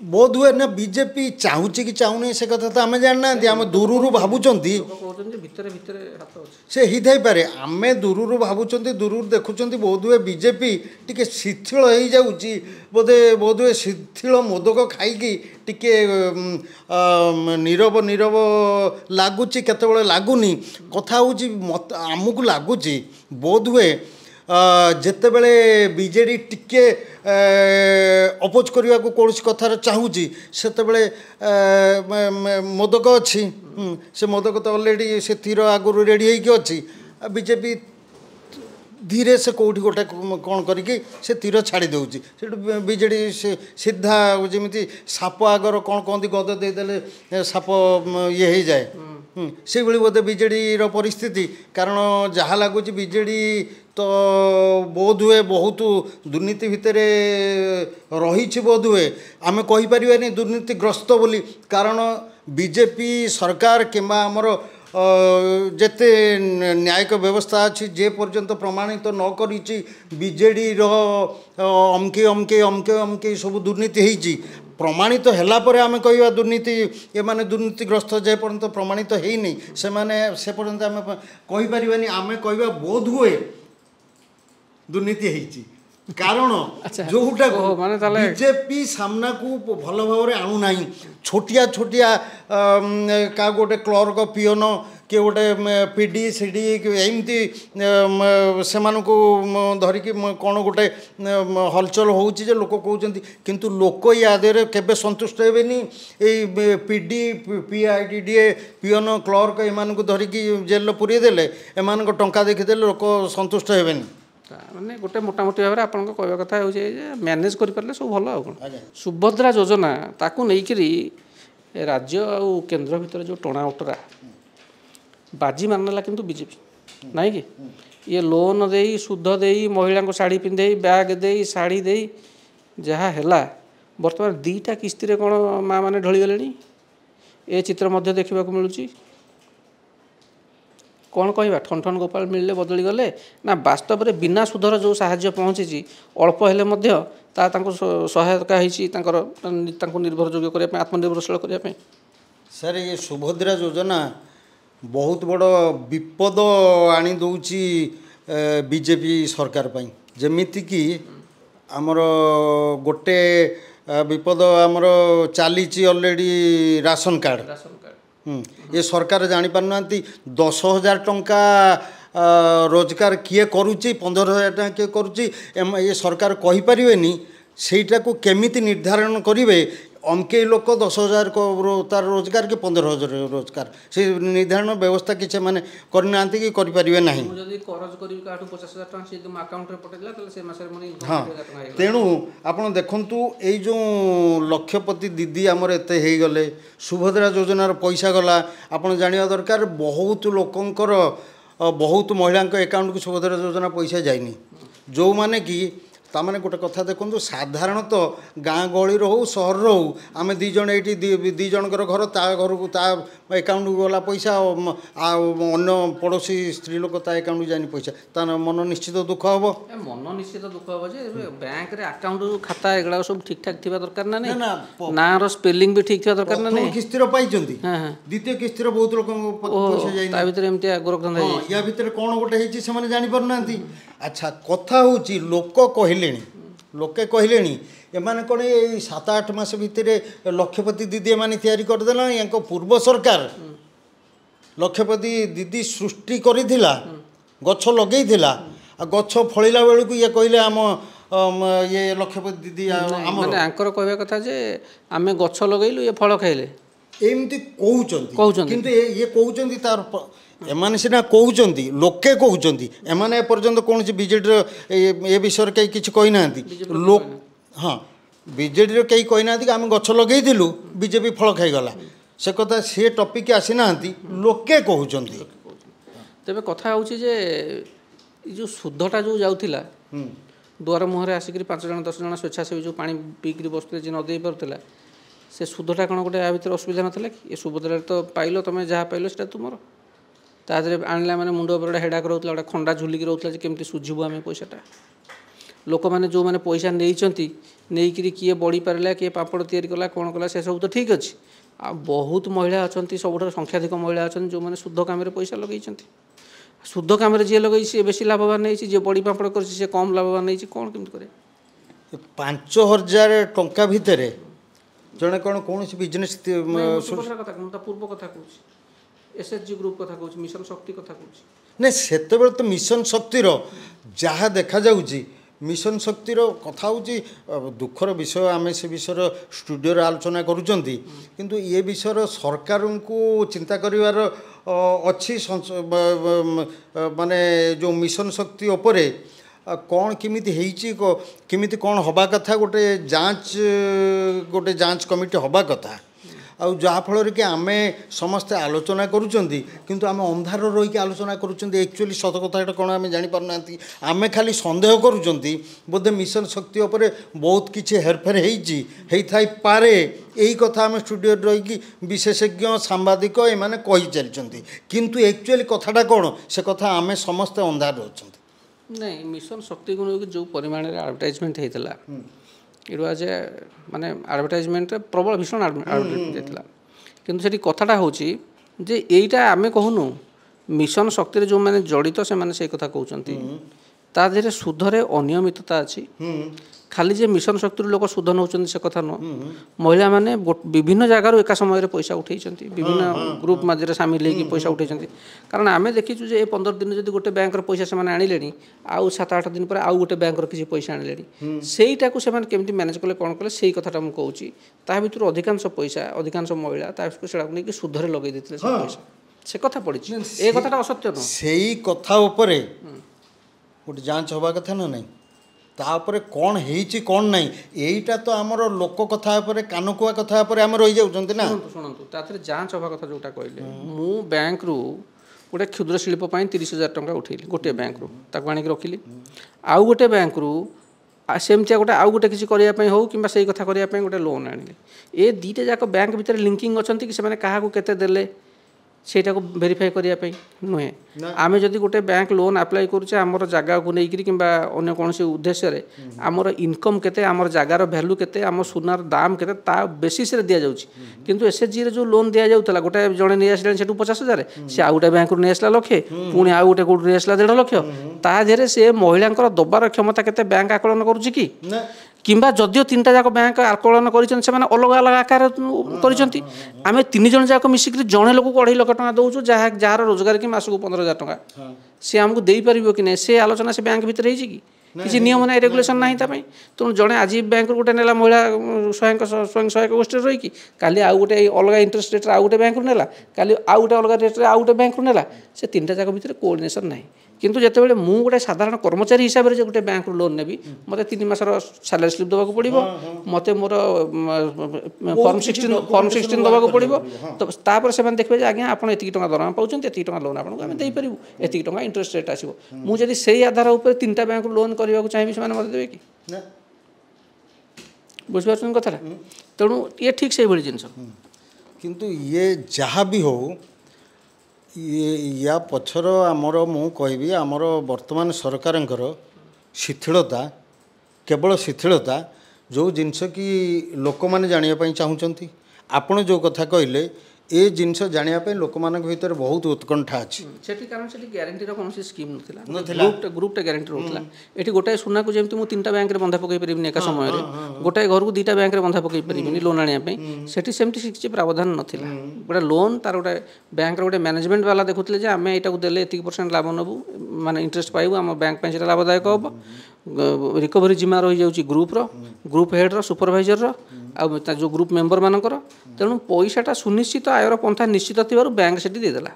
ବୋଧ ହୁଏ ନା, ବିଜେପି ଚାହୁଁଛି କି ଚାହୁଁନି ସେ କଥା ତ ଆମେ ଜାଣିନାହାନ୍ତି। ଆମେ ଦୂରରୁ ଭାବୁଛନ୍ତି, ଭିତରେ ଭିତରେ ହାତ ଅଛି। ସେ ହେଇଥାଇପାରେ। ଆମେ ଦୂରରୁ ଭାବୁଛନ୍ତି, ଦୂରରୁ ଦେଖୁଛନ୍ତି, ବୋଧ ହୁଏ ବିଜେପି ଟିକେ ଶିଥିଳ ହେଇଯାଉଛି, ବୋଧହୁଏ ଶିଥିଳ ମୋଦକ ଖାଇକି ଟିକେ ନୀରବ ଲାଗୁଛି, କେତେବେଳେ ଲାଗୁନି। କଥା ହେଉଛି, ଆମକୁ ଲାଗୁଛି ବୋଧହୁଏ ଯେତେବେଳେ ବିଜେଡ଼ି ଟିକେ ଅପୋଜ କରିବାକୁ କୌଣସି କଥାରେ ଚାହୁଁଛି, ସେତେବେଳେ ମୋଦକ ଅଛି। ସେ ମୋଦକ ତ ଅଲରେଡ଼ି ସେ ତୀର ଆଗରୁ ରେଡ଼ି ହେଇକି ଅଛି। ବିଜେପି ଧୀରେ ସେ କେଉଁଠି ଗୋଟେ କ'ଣ କରିକି ସେ ତୀର ଛାଡ଼ି ଦେଉଛି। ସେଠୁ ବିଜେଡ଼ି ସେ ସିଧା, ଯେମିତି ସାପ ଆଗର କ'ଣ କହନ୍ତି, ଗଦ ଦେଇଦେଲେ ସାପ ଇଏ ହେଇଯାଏ, ସେଇଭଳି ବୋଧେ ବିଜେଡ଼ିର ପରିସ୍ଥିତି। କାରଣ ଯାହା ଲାଗୁଛି ବିଜେଡ଼ି ତ ବୋଧହୁଏ ବହୁତ ଦୁର୍ନୀତି ଭିତରେ ରହିଛି। ବୋଧହୁଏ ଆମେ କହିପାରିବାନି ଦୁର୍ନୀତିଗ୍ରସ୍ତ ବୋଲି, କାରଣ ବିଜେପି ସରକାର କିମ୍ବା ଆମର ଯେତେ ନ୍ୟାୟିକ ବ୍ୟବସ୍ଥା ଅଛି, ଯେ ପର୍ଯ୍ୟନ୍ତ ପ୍ରମାଣିତ ନ କରିଛି ବିଜେଡ଼ିର ଅମକେଇ ସବୁ ଦୁର୍ନୀତି ହେଇଛି, ପ୍ରମାଣିତ ହେଲା ପରେ ଆମେ କହିବା ଦୁର୍ନୀତି, ଏମାନେ ଦୁର୍ନୀତିଗ୍ରସ୍ତ। ଯେ ପର୍ଯ୍ୟନ୍ତ ପ୍ରମାଣିତ ହେଇନି, ସେମାନେ ସେ ପର୍ଯ୍ୟନ୍ତ ଆମେ କହିପାରିବାନି। ଆମେ କହିବା ବୋଧହୁଏ ଦୁର୍ନୀତି ହେଇଛି। କାରଣ ଯେଉଁଟା ବିଜେପି ସାମ୍ନାକୁ ଭଲ ଭାବରେ ଆଣୁନାହିଁ। ଛୋଟିଆ କାହାକୁ ଗୋଟେ କ୍ଲର୍କ, ପିଅନ, କିଏ ଗୋଟେ ପିଡ଼ି ସିଡ଼ି ଏମିତି ସେମାନଙ୍କୁ ଧରିକି କ'ଣ ଗୋଟେ ହଲଚଲ ହେଉଛି ଯେ ଲୋକ କହୁଛନ୍ତି। କିନ୍ତୁ ଲୋକ ୟା ଦେହରେ କେବେ ସନ୍ତୁଷ୍ଟ ହେବେନି। ଏଇ ପିଡ଼ି, PIDDA, ପିଅନ, କ୍ଲର୍କ ଏମାନଙ୍କୁ ଧରିକି ଜେଲରେ ପୁରେଇ ଦେଲେ, ଏମାନଙ୍କ ଟଙ୍କା ଦେଖିଦେଲେ ଲୋକ ସନ୍ତୁଷ୍ଟ ହେବେନି। ମାନେ ଗୋଟେ ମୋଟାମୋଟି ଭାବରେ ଆପଣଙ୍କ କହିବା କଥା ହେଉଛି ଯେ ମ୍ୟାନେଜ୍ କରିପାରିଲେ ସବୁ ଭଲ। ଆଉ କ'ଣ ସୁଭଦ୍ରା ଯୋଜନା, ତାକୁ ନେଇକରି ରାଜ୍ୟ ଆଉ କେନ୍ଦ୍ର ଭିତରେ ଯେଉଁ ଟଣା ଓଟରା ବାଜି ମାରିନେଲା କିନ୍ତୁ ବିଜେପି, ନାଇଁ କି? ଇଏ ଲୋନ୍ ଦେଇ, ସୁଧ ଦେଇ, ମହିଳାଙ୍କୁ ଶାଢ଼ୀ ପିନ୍ଧେଇ, ବ୍ୟାଗ୍ ଦେଇ, ଶାଢ଼ୀ ଦେଇ ଯାହା ହେଲା, बर्तमान दुईटा किस्ती कौन माँ मैंने ढलीगले ए चित्र मध्य देखा मिलूँ कौन कहवा ठन ठन गोपाल मिलले बदली गले ना वास्तव में बिना सुधर जो साहाय्य पहुँची अल्प हेले सहायता होती निर्भर योग्य करने आत्मनिर्भरशील करने। सर ये सुभद्रा योजना बहुत बड़ विपद आनी दौची बीजेपी सरकार पाई जेमिति कि आमर गोटे विपद आमर चली ऑलरेडी राशन कार्ड ये सरकार जानी पारना 10,000 टंका रोजगार किए करुच्ची 15,000 टंका किए करुच्ची ये सरकार कहीपरेनि सेटा को केमिति निर्धारण करेंगे अमके लोक 10,000 तार रोजगार कि 15,000 रोजगार से निर्धारण व्यवस्था किसी मैंने करना कि करें ना हाँ तेणु आपड़ देखु ये जो लक्षपति दीदी आमर एत गले सुभद्रा योजनार पैसा गला आपड़ जाना दरकार बहुत लोकंर बहुत महिला अकाउंट को सुभद्रा योजना पैसा जाइनी जो माने कि तामाने गोटे कथा देखो साधारणतः गाँ गहली हो सहर हो आम दीज ये दी जनकर घर ता घर को ता अकाउंट गला पैसा अन्य पड़ोसी स्त्री लोक ता अकाउंट जानी पैसा ता मन निश्चित दुख हम मन निश्चित दुख हम बैंक रे अकाउंट खाता एगुड़ा सब ठीक ठाक थी दरकार ना ना स्पेलिंग भी ठीक थी दरकार ना किस्तिर पाई द्वितीय किस्तिर बहुत लोक पैसा जाए या भितर कौन गोटे से जानी पारना। अच्छा कथा हूँ लोक कहले लोके कहले एमाने कौन ये 7-8 मास भितर लक्षपति दीदी एमाने तैयारी करदेला या पूर्व सरकार लक्षपति दीदी सृष्टि करिथिला गछ लगेइथिला गछ फलिला बेलू ये कहले आम ये लक्षपति दीदी माने आंकर कहवा कथा जे आमे गछ लगेइलु ये फल खाइले एमती कहउचंती किंतु ये कहउचंती तार एमाने सिना कहउचंती लोके कहउचंती एमाने ए पर्यंत कौन बीजेडी ए विषय कहीं किसी कही ना लोक हाँ बीजेडी कहीं कही ना कि आम गछ लगेइथिलु बीजेपी फल खाईगला से कथा से टॉपिक आसी ना लोके कहउचंती तेबे कथा होची जे जो शुद्धटा जो जाउथिला द्वार मुहरे आसिक 5 जन 10 जन स्वेच्छासेवी जो पानी पीकरी बसते जे न दे पारुला से शुद्धटा कौन गोटे या भर असुविधा नाला कि ये सुभद्रा तो पाइल तुम जहाँ पाइल से तुमर तादे आणला मैंने मुंड उपर हेडाक रोला गोटे खंडा झुलिक रोला केमती सुझीबू आम पैसाटा लोक मैंने जो मैंने पैसा नहीं किए बढ़ी पारा किए पापड़ तैयारी कला कौन कला से सब तो ठीक अच्छे आ बहुत महिला अच्छा सब संख्याधिक महिला अच्छा जो मैंने शुद्ध काम पैसा लगे शुद्ध काम जी लगे सी बेसी लाभवान नहीं जी बड़ी पापड़ कर कम लाभवान नहीं कौन केमती करे 5,000 टंका भितर जड़े कौन कौन बिजनेस पूर्व कथा कहूँ एसएचजी ग्रुप कथा कहूँ मिशन शक्ति कथा कहूँ नहीं से तो मिशन शक्तिर जहाँ देखा जाऊँगी मिशन शक्तिर कथा हूँ दुखर विषय आम से विषय स्टूडियो आलोचना करुँच किंतु ये विषय सरकार को चिंता करिवार अच्छी माने जो मिशन शक्ति उपरे कौन किमिति कौन हवा कथा गोटे जांच कमिटी हवा कथा आउ जहाँफल कि आम समस्ते आलोचना करुँच किंतु आम अंधार रहीकि आलोचना करुँच एक्चुअली सत कथा कौन आम जापारना आम खाली सन्देह करुँच बोधे मिशन शक्ति उपरे बहुत किसी हेरफेर होई पारे यही कथा आम स्टूडियो रहीकि विशेषज्ञ सांबादिक एमाने कही चलती किंतु एक्चुअली कथाटा कौन से कथा आम समस्ते अंधार रही नहीं मिशन शक्ति को जो परिमाण एडवर्टाइजमेंट होता इट वाज ए माने एडवर्टाइजमेंट प्रबल भीषण एडवर्टाइजमेंट होता किंतु सेठी कथाटा होची जे एईटा आमे कहूनु मिशन शक्ति जो मैंने जड़ित से माने से कथा कहउचंती ता देहरे सुधरे अनियमितता अच्छी खाली जे मिशन शक्ति लोक सुध नौ से कथा नुह महिला माने विभिन्न जगार एका समय पैसा उठे विभिन्न ग्रुप मध्य सामिल होकर पैसा उठे कारण आम देखीचु जे 15 दिन जब गोटे बैंक पैसा से आने आउ 7-8 दिन पर आउ गोटे बैंक किसी पैसा आने सेटा को केमती मैनेज कले कौन कले से कथाटा मुझे कहूँ ता भर अधिकांश पैसा अधिकांश महिला नहीं सुधरे लगे देते पैसा से कथा पड़ी ए कथाटा असत्य नुह से कथा गोटे जांच हवा कथा ना नहीं तापर कौन है कौन नहीं यहीटा तो आमर लोक कथा कानकुआ कथा आम रही जाऊँ ना शुणु ताथे जांच हवा कथा जोटा कहले मु बैंक रु गोटे क्षुद्र शिल्प 30,000 टंका उठेली गोटे बैंक रु ताको आनिक रखिली आउ गोटे बैंक रु सेमती गोटे आउ गोटे किसी करने हो कि से कथा करने गोटे लोन आनिले ए दुईटा जाक बैंक भितर लिंकिंग अच्छा कि से क्या केते सेटा को वेरीफाई करने नुहे आम जदि गोटे बैंक लोन अप्लाई करुचे आमर जगह को लेकिन कि अन्य कौन उद्देश्य आमर इनकम केते आमर जगार भैल्यू केते आम सुनार दाम केते ता बेसिस रे दिया जाउची किंतु एसएचजी रे जो लोन दिया जाउतला गोटे जणे नै आसले सेटू 50,000 से आउ गोटे बैंक रू नै आसला लक्षे पुणी आउ गोटे कोड नै आसला 1.5 लाख ता धेरे से महिलांकर दबार क्षमता केते बैंक आकलन करूची कि किंबा जदियो 3टा जाक बैंक आकलन करिछन से माने अलग अलग आकार करिछंती आमे 3 जण जाक मिसिक जणे लोक को 2.5 लाख टका दउछु जार रोजगार कि मासको 15,000 टका से हमको देई परिबो कि नै से आलोचना से बैंक भीतर हेछि कि किसी नियम ना रेगुलेशन ना तेणु जड़े आज बैंक गोटे नेला महिला स्वयं सहायक गोष्ठी रही काली आउ गोटे अलग इंटरेस्ट रेट आउ गोटे बैंक नेला काली आउ गोटे अलग रेट आउ गोटे बैंक नेला से 3टा जाक भितर कोऑर्डिनेशन ना किंतु जितेबाला मु गोटे साधारण कर्मचारी हिसाब से गोटे बैंक लोन नेबी मत 3 मासर सैलरी स्लिप देवाक पड़ो मत मोर फॉर्म 16 देवाक पड़ो तो तापर से देखिए आज्ञा आप एति टका दरमा पाँच एति टका लोन आपको आम देपारू एति टका इंटरेस्ट रेट आसो मुझे से आधार उपर 3टा बैंक लोन करने को चाहिए से मत देवे कि बुझिपार कथा तेणु ये ठीक से भाई जिनस किंतु ये जहाँ भी हो या पछर आमर मु कहबी आमर वर्तमान सरकारंकर शिथिलता केवल शिथिलता जो जिनस कि लोक मैंने जानापी चाहूँगी आपण जो कथा कहले ए जिनस जानापी लोक मान भर बहुत उत्कंठा अच्छी कारण से ग्यारंटीर कौन स्कीम ना ग्रुपटा ग्यारंटी रोला ये गोटाए सुना को जमी मुझे 3टा बैंक बंधा पकई पारि एका समय गोटाए घर को 2टा बैंक बंधा पकई पारि लोन आने से सेमती प्रावधान नाला गोटे लोन तार गोटे बैंक गोटे मैनेजमेंट वाला देखुले आम यहाँ देले 1% लाभ नबू माने इंटरेस्ट पाइबू आम बैंक लाभदायक हम रिकवरी जिम्मा रही जाऊँगी ग्रुप हेड्र सुपरभाइजर जो ग्रुप मेंबर मानकर तेणु पैसाटा सुनिश्चित आयर पंथा निश्चित थी बैंक से देदेला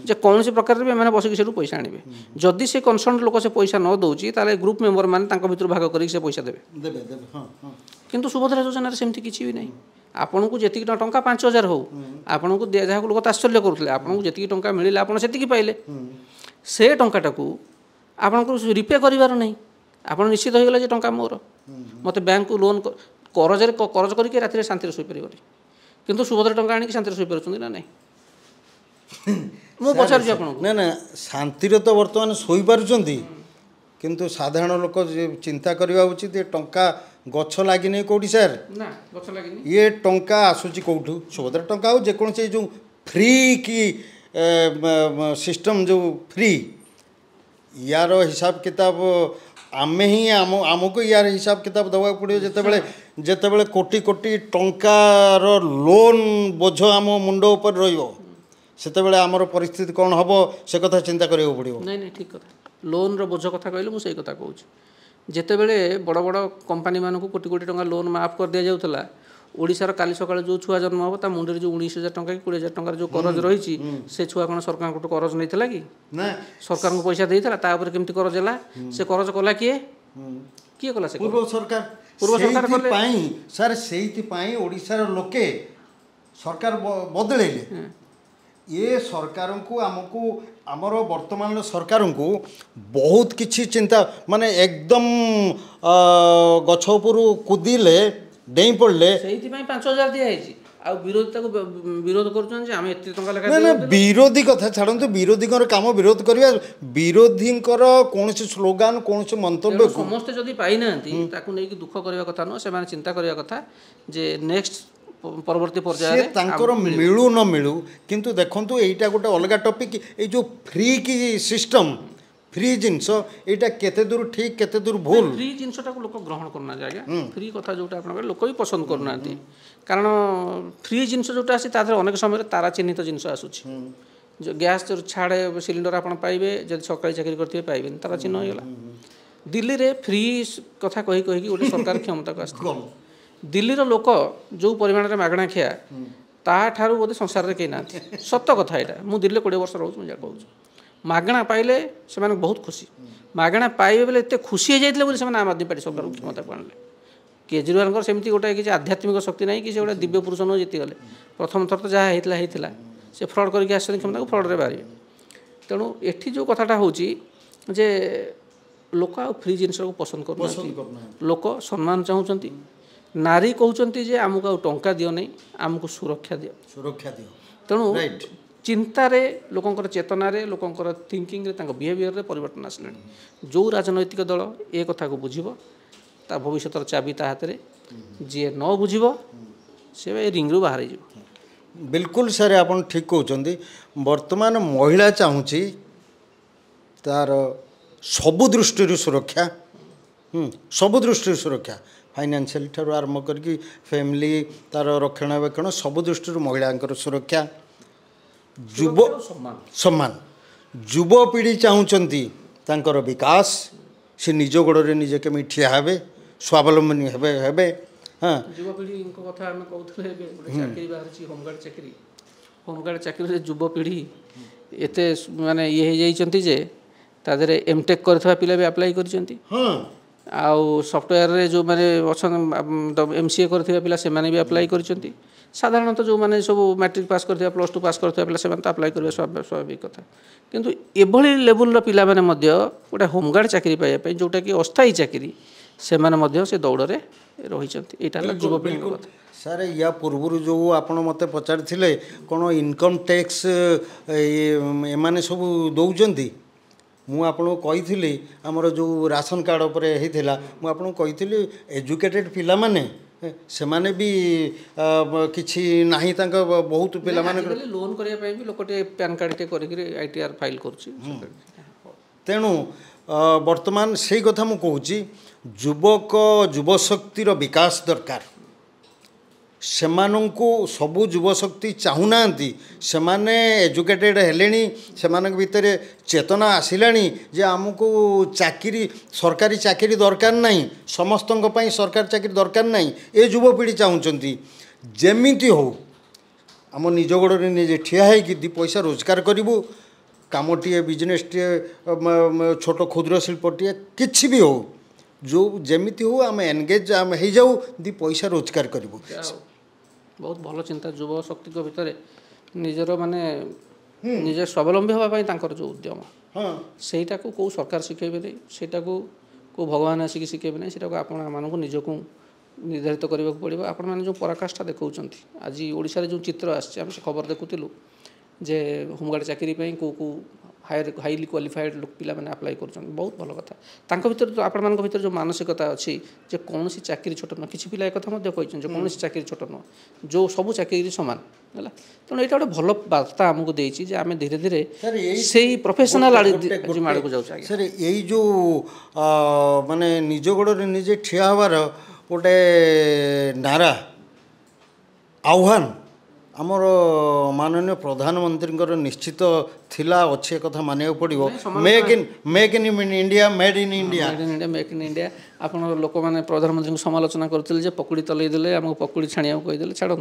जे कौन से प्रकार भी मैंने बसिक से पैसा आने जदि से कनसर्न लोक से पैसा न दौची ताले ग्रुप मेंबर मैंने भर भाग कर पैसा देवे किंतु सुभद्रा योजना सेमती किसी भी नहीं आपन को जी टंका 5,000 हो आपन को जहाँ लोक आश्चर्य करुले आपन को जी टंका मिले आप पाइले से टंकाटा को आपन को रिपे करार नहीं आप निश्चित हो गला टंका मोर मत बैंक को लोन करज करके राति शांति शोपर किंतु सुभद्रा टंका आनी शांति शोपर ना नहीं मुझे पचार ना ना शांति तो बर्तमान शोपार किंतु साधारण लोक चिंता करवा उचित टंका गछ लगे कौटी सर ना गछ लगे ये टंका आसूची कौटू सुभद्रा टंका हो जेकोसी जो फ्री की सिस्टम जो फ्री यार हिसाब किताब आमे ही आमको यार हिसाब किताब दवा पड़ो जितेबाला कोटी कोटी टंकार लोन बोझ आम मुंड उपर रही आमर परिस्थिति कौन हम से कथा चिंता करा पड़ो नहीं नहीं ठीक कथा लोन रो बोझ कथा कहले मुझे कथा कहूँ जितेबाला बड़ बड़ कंपानी मान को कोटी कोटी टंका लोन माफ कर दि जाऊला ओडिशार काली सकाळ जो छुआ जन्म हम ता मुंडे जो 19,000 टंका कि 20,000 टंका जो करज रही से छुआ कौन सरकार को करज नहीं कि सरकार को पैसा देता तापर केमती करज है से करज कला किए किए कला से पूर्व सरकार सर से ओडिशार लोके सरकार बदलेले ये सरकार को आमको आमर वर्तमान सरकार को बहुत किछि चिंता माने एकदम गछ उपर कूदिले डेई पड़े से 5,000 दिखाई आ विरोधिता को विरोध कर विरोधी कथा छाड़ू विरोधी काम विरोध करवा विरोधी कौन स्लोगान कौन मंतव्य समस्ते जदि पाई ना दुख करने कथा नुह से चिंता करने कथा जे नेक्स्ट परवर्ती पर्यायर मिलू न मिलू किंतु देखंतु एटा गोटे अलग टॉपिक ए जो फ्री की सिस्टम फ्री जिनस यहाँ केते दूर ठीक केते दूर भूल फ्री जिनसटा को लोक ग्रहण करना जाए फ्री कथा जोटा आप लोक भी पसंद करना कारण फ्री जिनस जोटा आसी अनेक समय तारा चिन्हित जिनस आसूची जो गैस छाड़े सिलिंडर आप पाइबे जब सरकारी चाकरी करते पाइबे तारा चिन्ह होगा दिल्ली रे फ्री कथा कही कही गोटे सरकार क्षमता को आस दिल्लीर लोक जो परिमाण में मागणा खिया ताठार बोधे संसार में कहीं ना सत कथा यहाँ मुझे दिल्ली 20 वर्ष रोज मुझे कहूँ मागणा पाइले से बहुत खुशी मागणा पाइबे बेले एत खुशी हो जाते आम आदमी पार्टी सरकार क्षमता को आणले केजरीवाल सेमती गोटे किसी आध्यात्मिक शक्ति ना कि गोटे दिव्य पुरुष न जीतीगले प्रथम थर तो जहाँ होता से फ्रड करके आस क्षमता को फ्रड्रे बाहर तेणु एठी जो कथाटा हूँ जे लोक आ फ्री जिनस को पसंद ପସନ୍ଦ କରୁନାହାନ୍ତି କରୁନାହାନ୍ତି लोक सम्मान चाहूँगी नारी कहते जे आमको आउ टंका दियो नहीं आमको सुरक्षा दियो ସୁରକ୍ଷା ଦିଅ तेणु ରାଇଟ୍ चिंतारे लोकंकर चेतनारे लोकंकर थिंकिंग रे तांको बिहेवियर रे परिवर्तन आसलानी जो राजनैतिक दल ए कथा को बुझिबो ता भविष्यतर चाबी ता हाथ रे जी न बुझिबो से रिंग रु बाहर जीव बिल्कुल सर ଆପଣ ଠିକ କହୁଛନ୍ତି ବର୍ତ୍ତମାନ ମହିଳା ଚାହୁଁଛି ତାର ସବୁ ଦୃଷ୍ଟିରୁ ସୁରକ୍ଷା ସବୁ ଦୃଷ୍ଟିରୁ ସୁରକ୍ଷା ଫାଇନାନ୍ସିଆଲ ଠାରୁ ଆରମ୍ଭ କରିକି ଫ୍ୟାମିଲି ତାର ରକ୍ଷଣାବେକ୍ଷଣ ସବୁ ଦୃଷ୍ଟିରୁ ମହିଳାଙ୍କର ସୁରକ୍ଷା ଯୁବ सम्मान ସମ୍ମାନ ଯୁବପିଢ଼ି ଚାହୁଁଛନ୍ତି ତାଙ୍କର ବିକାଶ ସେ ନିଜ ଗୋଡ଼ରେ ନିଜେ କେମିତି ଠିଆ ହେବେ ସ୍ୱାବଲମ୍ବୀ ହେବେ ହଁ युवपीढ़ी कथा आम कहते चाकरी बाहर होमगार्ड चाकरी युवपीढ़ी एत माने ये हो जे तादेह एमटेक करथिबा पिला भी अप्लाई करछंती ହଁ आउ सॉफ्टवेयर रे जो माने अछन एमसीए करथिबा पिला से माने भी अप्लाई करछंती साधारणतः जो माने सब मैट्रिक पास करथिबा प्लस 2 पास करथिबा पिला से माने अप्लाई करबे स्वाभाविक कथा किंतु एभली लेवल रो पिला माने मध्य गोटे होमगार्ड चाकरी पाइबा पई जोटा कि अस्थायी चाकरी से माने मध्य से दौड़ रे रहिछंती एटा युवपीढ़ी कथा ସାର୍ ୟା ପୂର୍ବରୁ ଯେଉଁ ଆପଣ ମୋତେ ପଚାରିଥିଲେ କ'ଣ ଇନକମ୍ ଟ୍ୟାକ୍ସ ଏମାନେ ସବୁ ଦେଉଛନ୍ତି ମୁଁ ଆପଣଙ୍କୁ କହିଥିଲି ଆମର ଯେଉଁ ରାସନ କାର୍ଡ଼ ଉପରେ ହେଇଥିଲା ମୁଁ ଆପଣଙ୍କୁ କହିଥିଲି ଏଜୁକେଟେଡ଼ ପିଲାମାନେ ସେମାନେ ବି କିଛି ନାହିଁ ତାଙ୍କ ବହୁତ ପିଲାମାନେ लोन करिया पई भी लोकटे पैन कार्ड टे करिक आईटीआर फाइल करछि ତେଣୁ ବର୍ତ୍ତମାନ ସେଇ କଥା ମୁଁ କହୁଛି ଯୁବକ ଯୁବଶକ୍ତିର ବିକାଶ ଦରକାର ସେମାନଙ୍କୁ ସବୁ ଯୁବଶକ୍ତି ଚାହୁଁନାହାନ୍ତି ସେମାନେ ଏଜୁକେଟେଡ଼ ହେଲେଣି ସେମାନଙ୍କ ଭିତରେ ଚେତନା ଆସିଲାଣି ଯେ ଆମକୁ ଚାକିରି ସରକାରୀ ଚାକିରି ଦରକାର ନାହିଁ ସମସ୍ତଙ୍କ ପାଇଁ ସରକାରୀ ଚାକିରି ଦରକାର ନାହିଁ ଏ ଯୁବପିଢ଼ି ଚାହୁଁଛନ୍ତି ଯେମିତି ହଉ ଆମ ନିଜ ଗୋଡ଼ରେ ନିଜେ ଠିଆ ହେଇକି ଦୁଇ ପଇସା ରୋଜଗାର କରିବୁ କାମଟିଏ ବିଜନେସଟିଏ ଛୋଟ କ୍ଷୁଦ୍ର ଶିଳ୍ପଟିଏ କିଛି ବି ହଉ ଯେଉଁ ଯେମିତି ହଉ ଆମେ ଏନଗେଜ୍ ଆମେ ହେଇଯାଉ ଦୁଇ ପଇସା ରୋଜଗାର କରିବୁ बहुत भल चिंता युव शक्ति भितर निजर माने निजे स्वावलम्बी होगा जो उद्यम ହଁ ସେଇଟା को सरकार शिखेबे नहीं ସେଇଟା को भगवान आसिक शिखेबे नहीं ସେଇଟା आपण मानक निजक निर्धारित करने को पड़ो आपण मैंने जो पराकाष्ठा देखा आज ओडिशा रे जो चित्र आसी आम से खबर देखुलु जे होमगार्ड चाकरी को हाईली क्वालिफाइड लोक पिला मैंने अप्लाई कर बहुत भल कथा तांको भीतर जो आपण मानक भीतर जो मानसिकता अच्छी जे कौन सी चाकरी छोट न किसी पिला एक कथा कहते कौन सी चाकरी छोट न जो सब चाकरी सामान है तेणु यहाँ गोटे भल बार्ता आमको देती जे आम धीरे धीरे से प्रोफेशनल आड़ को जाऊँ सर यही जो माने निज गोड़े निजे ठिया हबार गोटे नारा आह्वान आमर माननीय प्रधानमंत्री निश्चित थिला अच्छे कथा मानिया पड़ो make in India made in India make in India आप लोक मैंने प्रधानमंत्री को समालोचना करते पकुड़ी तलईदे आमको पकुड़ी छाणिया कहीदे छाड़ू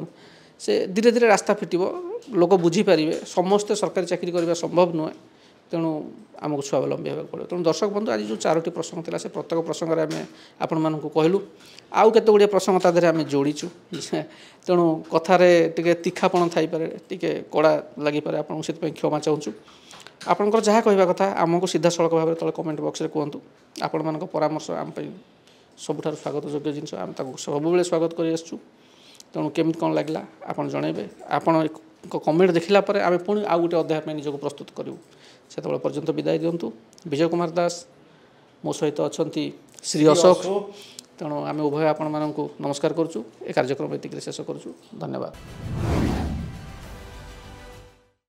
से धीरे धीरे रास्ता फिट लोक बुझीपारे समस्ते सरकारी चाकरी करने संभव नुहे तेणु आमको स्वावलम्बी होगा पड़ो तेणु दर्शक बंधु आज जो 4टी प्रसंग था से प्रत्येक प्रसंग आम आपण मानक कहलु आउ केते गुड़िया प्रसंग ता देहरे आम जोड़ीचु तेणु कथार टे तीखापण थाईपे टे कड़ा लगिपे आपको से क्षमा चाहूँ आपंकर जहाँ कहवा कथा आमको सीधा सड़क भाव में तले कमेंट बॉक्स रे कहतु आपण मान परामर्श आम सबुठ स्वागत योग्य जिनस आम सब स्वागत कर आसचु तेणु केमी कौन लगे आप जनइबे आपण कमेंट देखला आम पुणी आउ गोटे अध्याय निजक प्रस्तुत करूँ से पर्यंत विदाय दिंतु विजय कुमार दास मो सहित अच्छा श्री अशोक तेणु आम उभय आपण मानक नमस्कार करुँ ए कार्यक्रम एतिक शेष करुँ धन्यवाद।